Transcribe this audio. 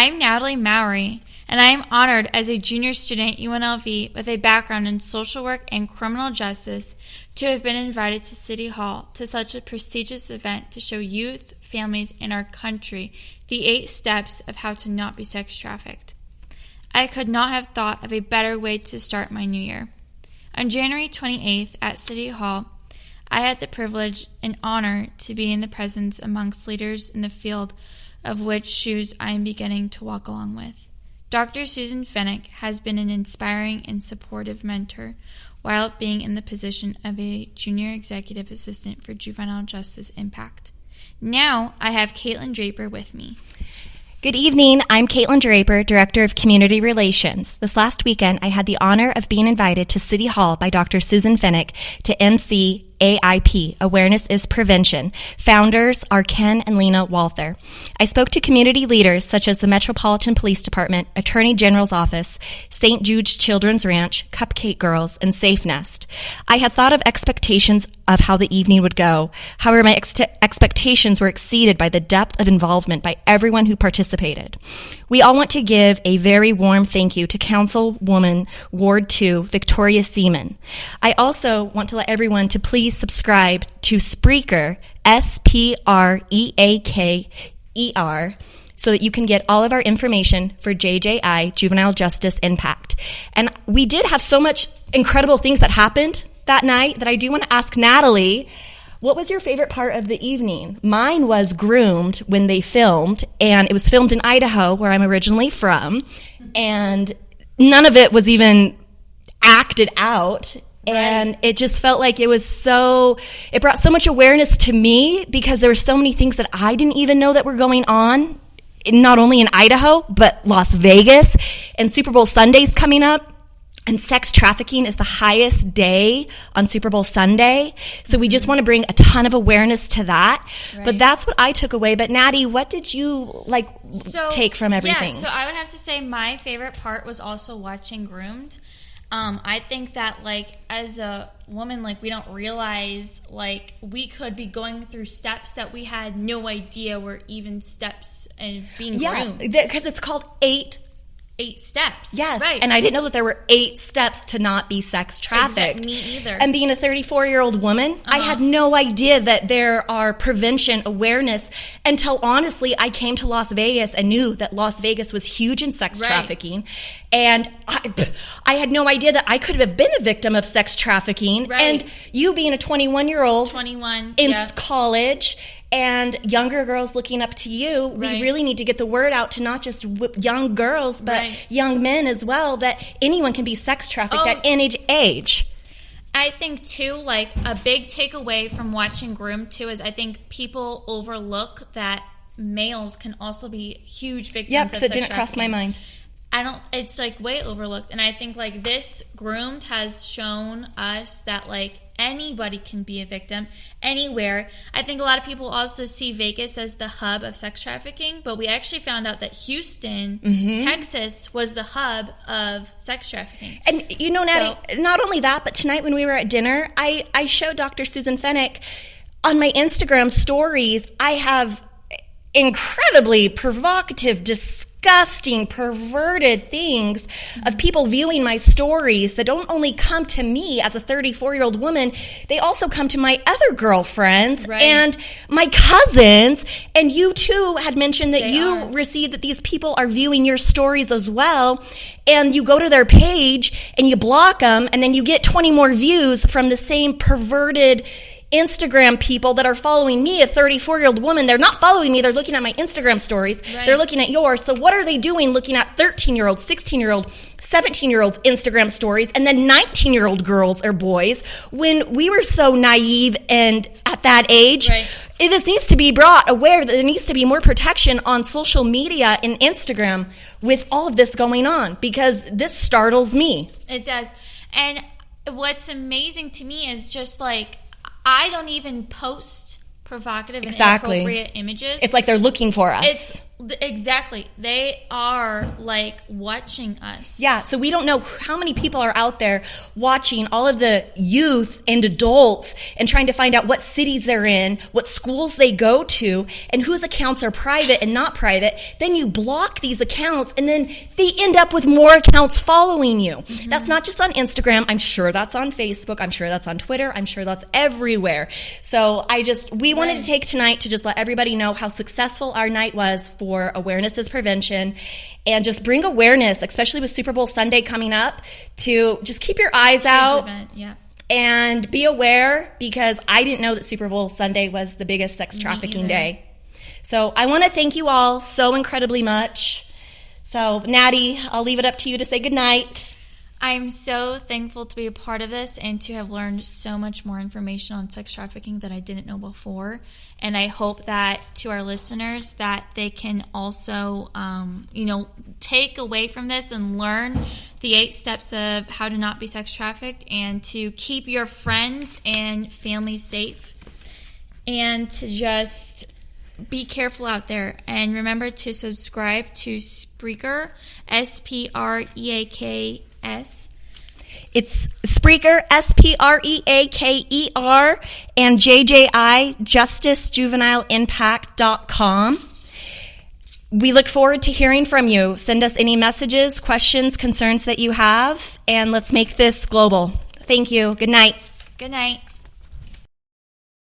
I'm Natalie Mowry, and I am honored as a junior student at UNLV with a background in social work and criminal justice to have been invited to City Hall to such a prestigious event to show youth, families, and our country the 8 steps of how to not be sex trafficked. I could not have thought of a better way to start my new year. On January 28th at City Hall, I had the privilege and honor to be in the presence amongst leaders in the field of which shoes I am beginning to walk along with. Dr. Susan Fennick has been an inspiring and supportive mentor while being in the position of a junior executive assistant for Juvenile Justice Impact. Now I have Caitlin Draper with me. Good evening. I'm Caitlin Draper, Director of Community Relations. This last weekend, I had the honor of being invited to City Hall by Dr. Susan Fennick to MC AIP, Awareness is Prevention. Founders are Ken and Lena Walther. I spoke to community leaders such as the Metropolitan Police Department, Attorney General's Office, St. Jude's Children's Ranch, Cupcake Girls, and Safe Nest. I had thought of expectations of how the evening would go. However, my expectations were exceeded by the depth of involvement by everyone who participated. We all want to give a very warm thank you to Councilwoman Ward 2, Victoria Seaman. I also want to let everyone to please subscribe to Spreaker, Spreaker, so that you can get all of our information for JJI, Juvenile Justice Impact. And we did have so much incredible things that happened that night that I do want to ask Natalie, what was your favorite part of the evening? Mine was Groomed when they filmed, and it was filmed in Idaho, where I'm originally from, and none of it was even acted out. And it just felt like it brought so much awareness to me because there were so many things that I didn't even know that were going on, not only in Idaho, but Las Vegas, and Super Bowl Sunday's coming up. And sex trafficking is the highest day on Super Bowl Sunday. So we just want to bring a ton of awareness to that. Right. But that's what I took away. But Natty, what did you take from everything? Yeah, so I would have to say my favorite part was also watching Groomed. I think that, as a woman, we don't realize, we could be going through steps that we had no idea were even steps of being groomed. Yeah, because it's called 8 steps. Yes, right. And I didn't know that there were 8 steps to not be sex trafficked. Me either. And being a 34-year-old woman, I had no idea that there are prevention awareness until, honestly, I came to Las Vegas and knew that Las Vegas was huge in sex trafficking. And I had no idea that I could have been a victim of sex trafficking. Right. And you being a 21-year-old in yep. college and younger girls looking up to you, we really need to get the word out to not just young girls, but young men as well, that anyone can be sex trafficked at any age. I think, too, a big takeaway from watching Groomed, too, is I think people overlook that males can also be huge victims of sex trafficking. It didn't cross my mind. It's way overlooked. And I think this Groomed has shown us that anybody can be a victim anywhere. I think a lot of people also see Vegas as the hub of sex trafficking, but we actually found out that Houston, Texas was the hub of sex trafficking. And Natty, not only that, but tonight when we were at dinner, I showed Dr. Susan Fennick on my Instagram stories. I have incredibly provocative, disgusting, perverted things of people viewing my stories that don't only come to me as a 34-year-old woman, they also come to my other girlfriends and my cousins. And you too had mentioned that received that these people are viewing your stories as well. And you go to their page and you block them, and then you get 20 more views from the same perverted Instagram people that are following me, a 34-year-old woman. They're not following me. They're looking at my Instagram stories. They're looking at yours. So what are they doing looking at 13-year-old, 16-year-old, 17-year-olds Instagram stories and then 19-year-old girls or boys when we were so naive and at that age? This needs to be brought aware that there needs to be more protection on social media and Instagram with all of this going on, because this startles me. It does. And what's amazing to me is just I don't even post provocative and inappropriate images. It's like they're looking for us. exactly. They are like watching us. Yeah, so we don't know how many people are out there watching all of the youth and adults and trying to find out what cities they're in, what schools they go to, and whose accounts are private and not private. Then you block these accounts, and then they end up with more accounts following you. Mm-hmm. That's not just on Instagram. I'm sure that's on Facebook. I'm sure that's on Twitter. I'm sure that's everywhere. So we wanted to take tonight to just let everybody know how successful our night was for Awareness is Prevention, and just bring awareness, especially with Super Bowl Sunday coming up, to just keep your eyes out and be aware, because I didn't know that Super Bowl Sunday was the biggest sex trafficking day. So I want to thank you all so incredibly much. So Natty, I'll leave it up to you to say goodnight. I'm so thankful to be a part of this and to have learned so much more information on sex trafficking that I didn't know before. And I hope that to our listeners that they can also, take away from this and learn the 8 steps of how to not be sex trafficked and to keep your friends and family safe, and to just be careful out there. And remember to subscribe to Spreaker, Spreaks. It's Spreaker, Spreaker, and JJI, JusticeJuvenileImpact.com. We look forward to hearing from you. Send us any messages, questions, concerns that you have, and let's make this global. Thank you. Good night. Good night.